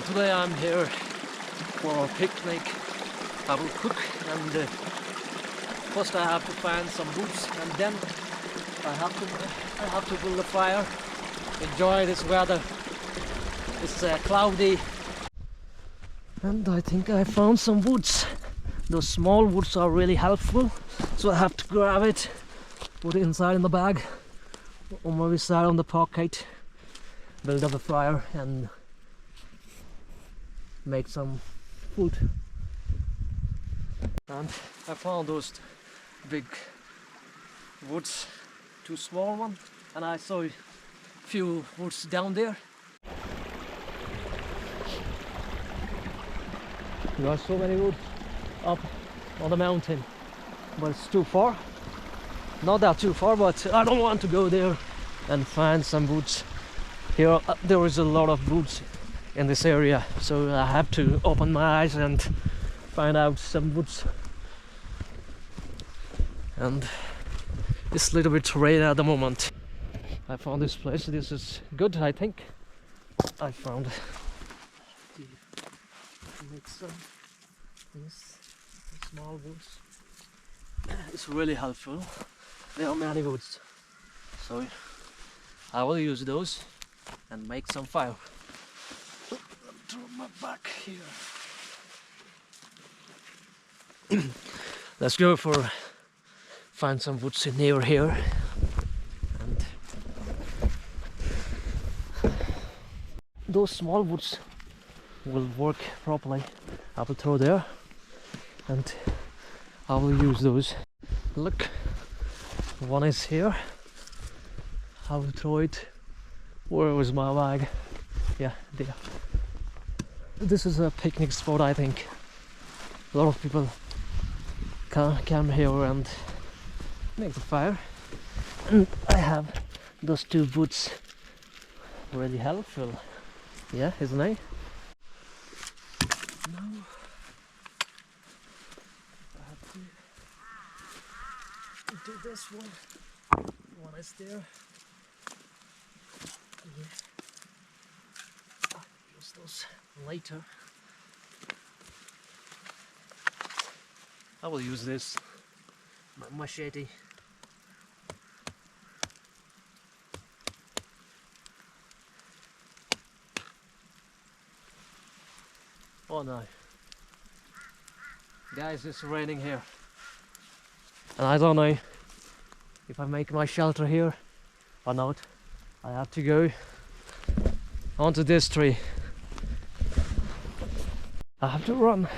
Today I'm here for a picnic. I will cook, and first I have to find some boots, and then I have to build a fire. Enjoy this weather. It's cloudy, and I think I found some woods. Those small woods are really helpful, so I have to grab it, put it inside in the bag, or maybe side on the pocket, build up a fire and make some food. And I found those big woods, two small ones, and I saw a few woods down there. There are so many woods up on the mountain, but it's too far. Not that too far, but I don't want to go there and find some woods. Here there is a lot of woods in this area, so I have to open my eyes and find out some woods. And it's a little bit rain at the moment. I found this place. This is good, I think. I found to make some this small woods. It's really helpful. There are many woods, so I will use those and make some fire. Throw my back here. Let's go for find some woods near here, and those small woods will work properly. I will throw there, and I will use those. Look, one is here. I will throw it. Where was my bag? Yeah, there. This is a picnic spot, I think. A lot of people come here and make the fire. And I have those two boots. Really helpful. Yeah, isn't it? Now I have to do this one. One is there. Yeah. I'll use those later. I will use this machete. Oh no. Guys, it's raining here. And I don't know if I make my shelter here or not. I have to go onto this tree. I have to run.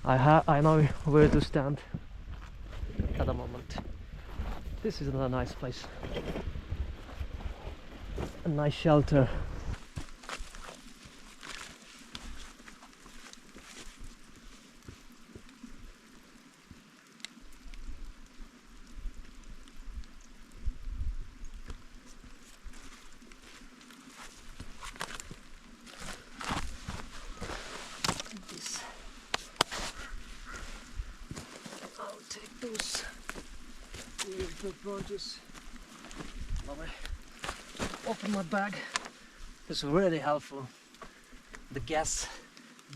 I know where to stand at the moment. This is a nice place. A nice shelter. Those good branches. Lovely. Open my bag. It's really helpful. The gas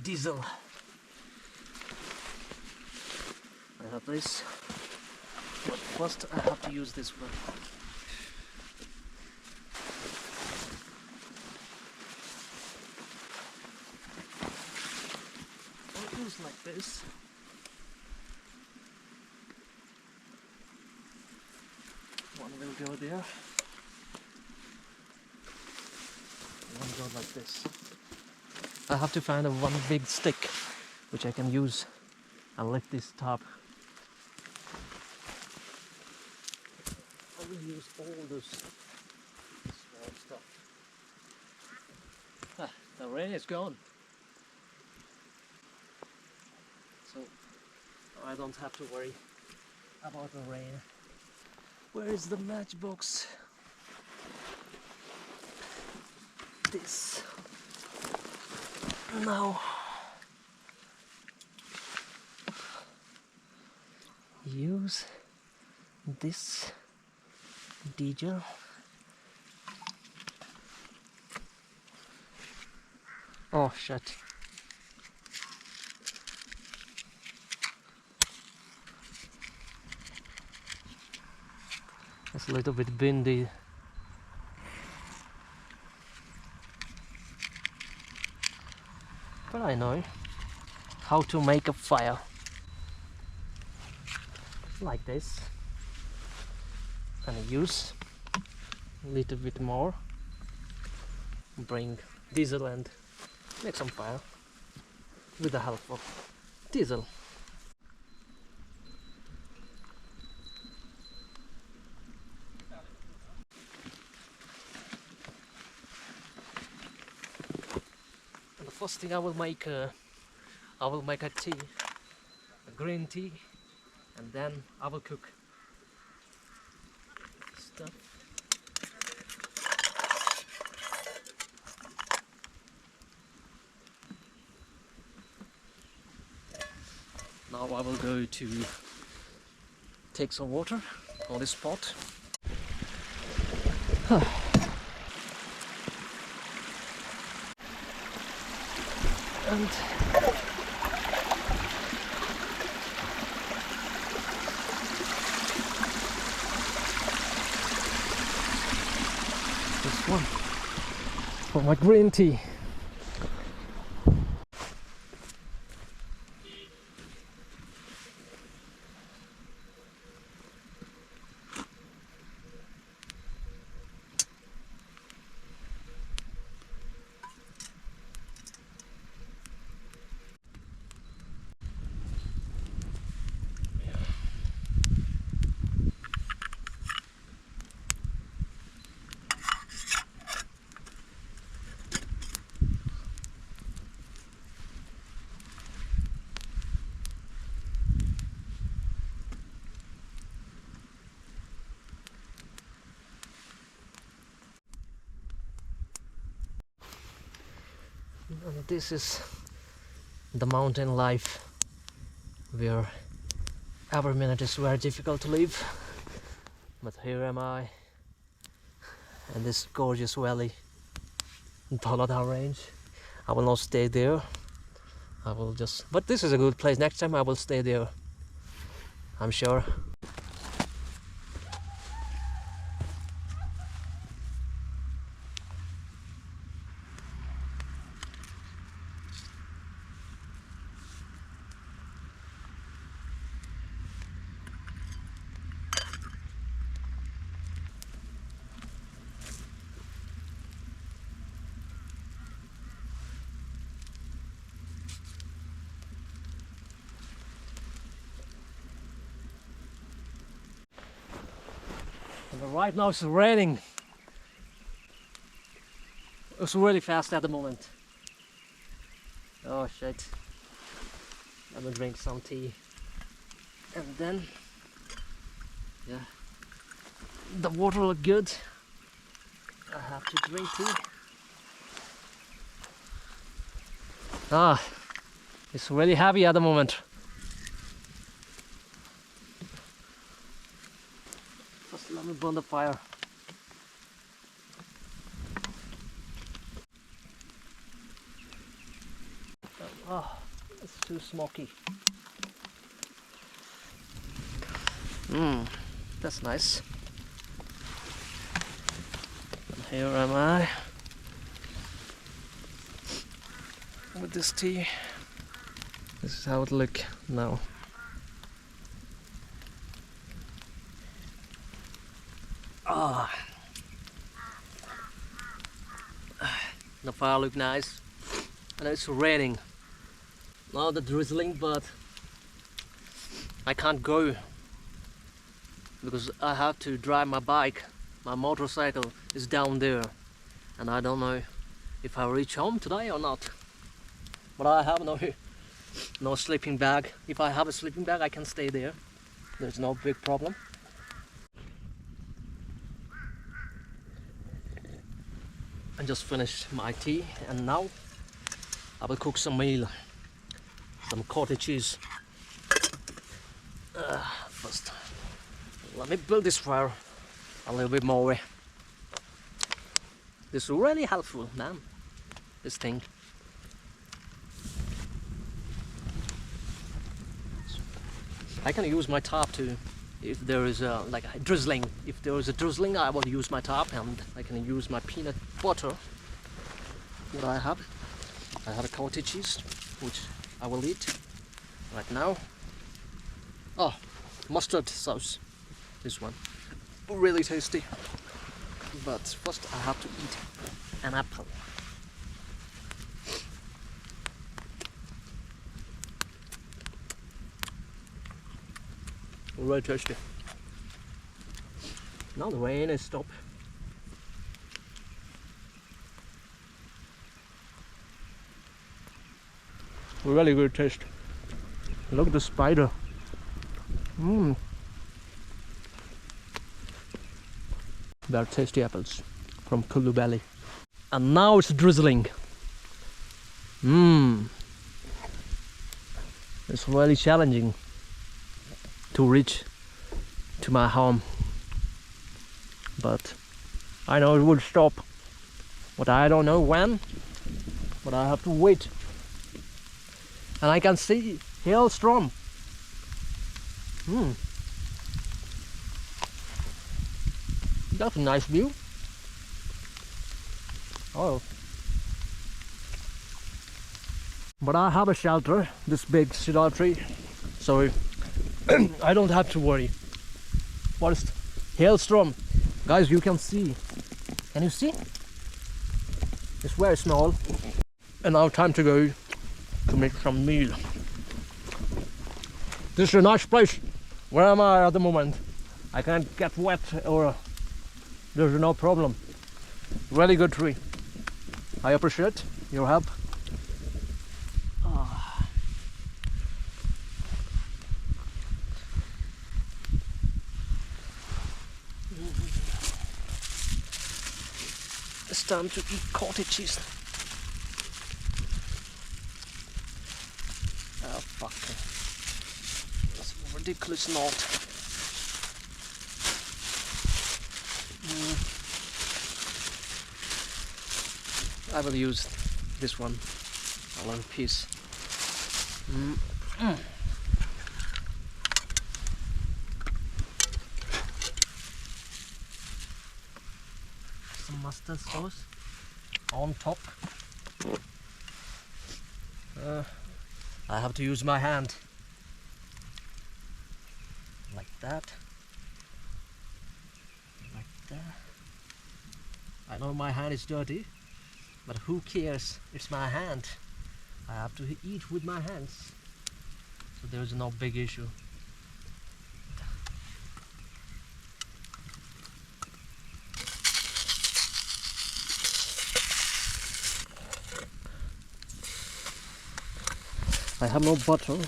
diesel. I have this. But first I have to use this one. I'll use like this. One will go there. One goes like this. I have to find one big stick which I can use and lift this top. I will use all those small stuff. Ah, the rain is gone. So I don't have to worry about the rain. Where is the matchbox? This. Now. Use this diesel Oh shit. It's a little bit windy. But I know how to make a fire. Like this. And I use a little bit more. Bring diesel and make some fire with the help of diesel. And the first thing I will make a tea, a green tea, and then I will cook stuff. Now I will go to take some water on this pot. And this one for my green tea. And this is the mountain life, where every minute is very difficult to live. But here am I in this gorgeous valley in Tolada range. I will not stay there. I will just, but this is a good place. Next time I will stay there, I'm sure. And right now it's raining. It's really fast at the moment. Oh shit. I'm gonna drink some tea. And then, yeah, the water look good. I have to drink tea. Ah, it's really heavy at the moment. Just let me burn the fire. Oh, it's too smoky. That's nice. And here am I with this tea. This is how it look now. Ah, the fire look nice, and it's raining. Now the drizzling, but I can't go because I have to drive my bike. My motorcycle is down there, and I don't know if I reach home today or not. But I have no sleeping bag. If I have a sleeping bag, I can stay there. There's no big problem. I just finished my tea, and now I will cook some meal, some cottage cheese. First, let me build this fire a little bit more. This is really helpful, man. This thing. I can use my top to, if there is a like a drizzling. If there is a drizzling, I will use my top, and I can use my peanut butter. What I have a cottage cheese, which I will eat right now. Oh, mustard sauce. This one, really tasty. But first, I have to eat an apple. Really tasty. Now the rain is stopped. Really good taste. Look at the spider. Very tasty apples from Kulu Valley. And now it's drizzling. It's really challenging to reach to my home, but I know it will stop, but I don't know when, but I have to wait. And I can see hailstorm. That's a nice view. Oh, but I have a shelter, this big cedar tree, so I don't have to worry. First, hailstorm. Guys, you can see. Can you see? It's very small. And now time to go to make some meal. This is a nice place. Where am I at the moment? I can't get wet or there's no problem. Really good tree. I appreciate your help. It's time to eat cottage cheese. Oh fuck. That's a ridiculous knot. I will use this one. A long piece. Some mustard sauce on top. I have to use my hand like that, like that. I know my hand is dirty, but who cares? It's my hand. I have to eat with my hands, so there's no big issue. I have no butter.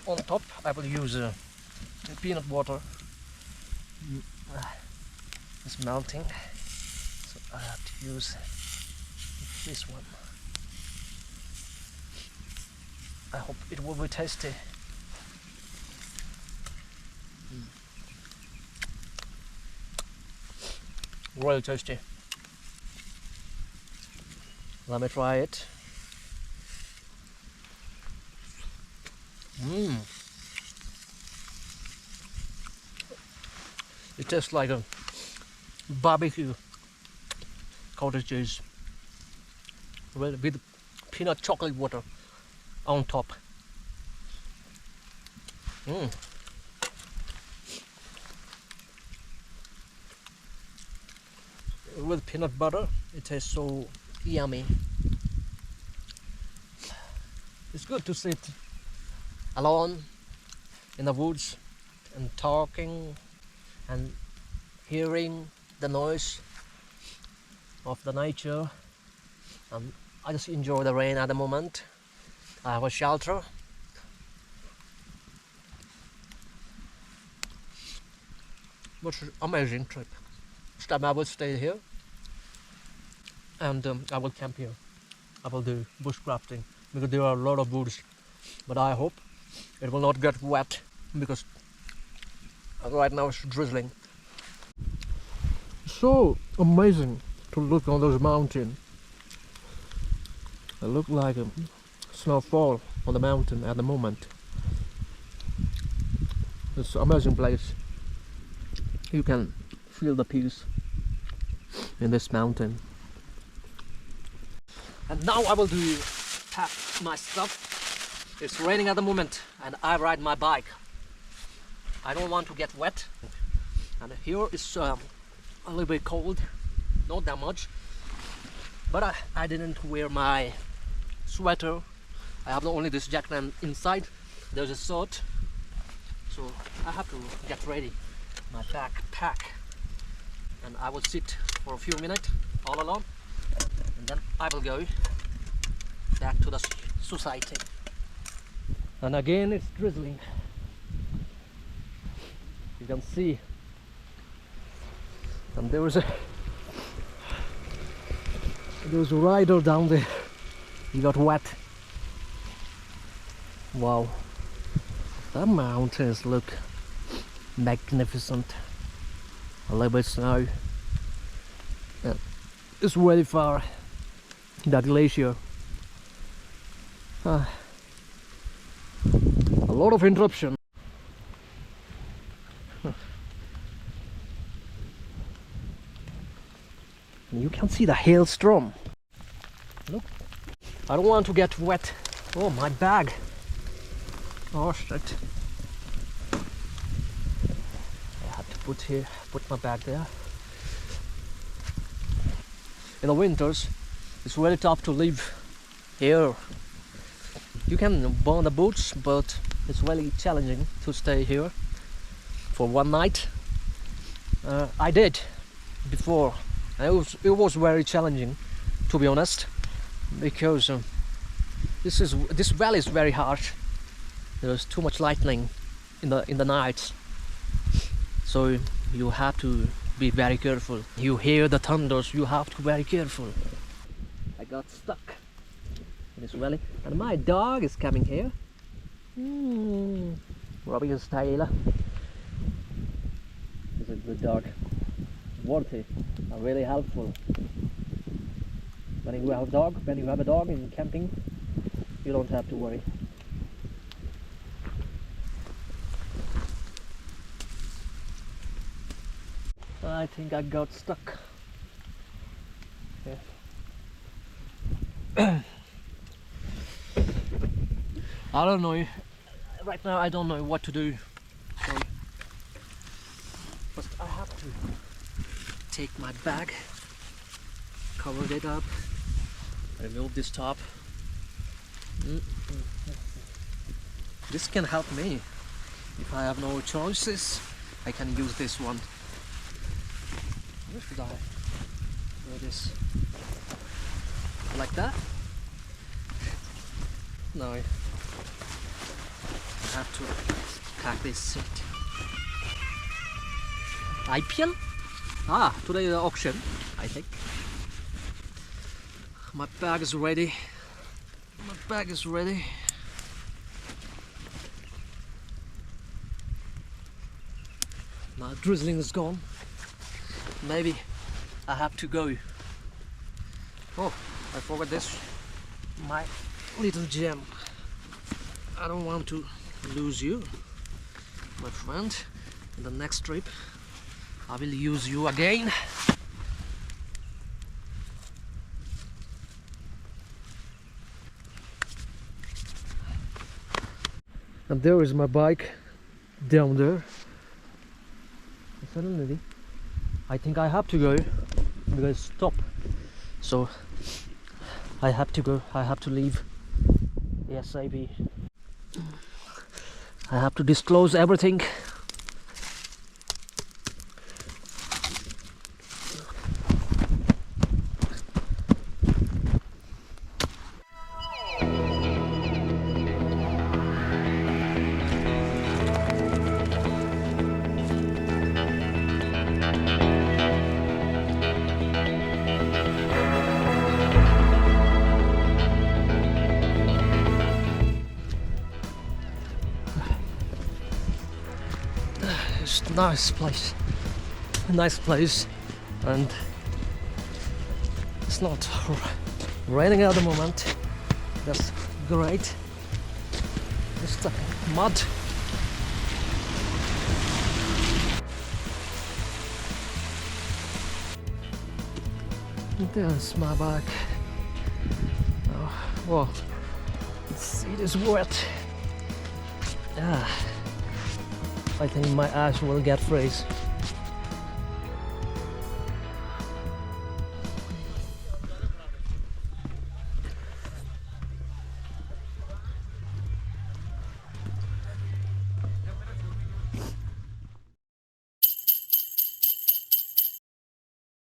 On top, I will use peanut butter. It's melting, so I have to use this one. I hope it will be tasty. Really tasty. Let me try it. It tastes like a barbecue cottage cheese with peanut chocolate water on top. With peanut butter, it tastes so yummy. It's good to sit alone in the woods and talking and hearing the noise of the nature. I just enjoy the rain at the moment. I have a shelter. What an amazing trip. Next time I will stay here and I will camp here. I will do bushcrafting because there are a lot of woods, but I hope it will not get wet because right now it's drizzling. So amazing to look on those mountains. It looks like a snowfall on the mountain at the moment. It's an amazing place. You can feel the peace in this mountain. And now I will pack my stuff. It's raining at the moment and I ride my bike. I don't want to get wet. And here it's a little bit cold, not that much. But I didn't wear my sweater. I have only this jacket and inside there's a shirt. So I have to get ready my backpack. And I will sit for a few minutes all alone. And then I will go back to the society. And again it's drizzling. You can see. And there was a rider down there. He got wet. Wow. The mountains look magnificent. A little bit snow. And it's very far. That glacier. A lot of interruption. You can see the hailstorm. Look. I don't want to get wet. Oh, my bag. Oh shit. I have to put my bag there. In the winters, it's very tough to live here. You can burn the boots, but it's really challenging to stay here for one night. I did before. It was very challenging, to be honest, because this valley is very harsh. There's too much lightning in the nights, so you have to be very careful. You hear the thunders, you have to be very careful. I got stuck in this valley, and my dog is coming here, rubbing his tail. He's a good dog. Worthy and really helpful. When you have a dog in camping, you don't have to worry. I think I got stuck. Yeah. I don't know. Right now I don't know what to do. So first I have to take my bag, cover it up, remove this top. This can help me. If I have no choices, I can use this one. Where should I do this? Like that? No. I have to pack this seat. IPL? Ah, today is the auction, I think. My bag is ready. My bag is ready. Now drizzling is gone. Maybe I have to go. Oh, I forgot this. My little gem. I don't want to lose you, my friend. In the next trip I will use you again. And there is my bike down there. Suddenly I think I have to go because stop. So I have to go. I have to leave ASAP. I have to disclose everything. nice place. A nice place, and it's not raining at the moment. That's great. Just mud. There's my bag. Oh, well, it is wet. I think my eyes will get freeze.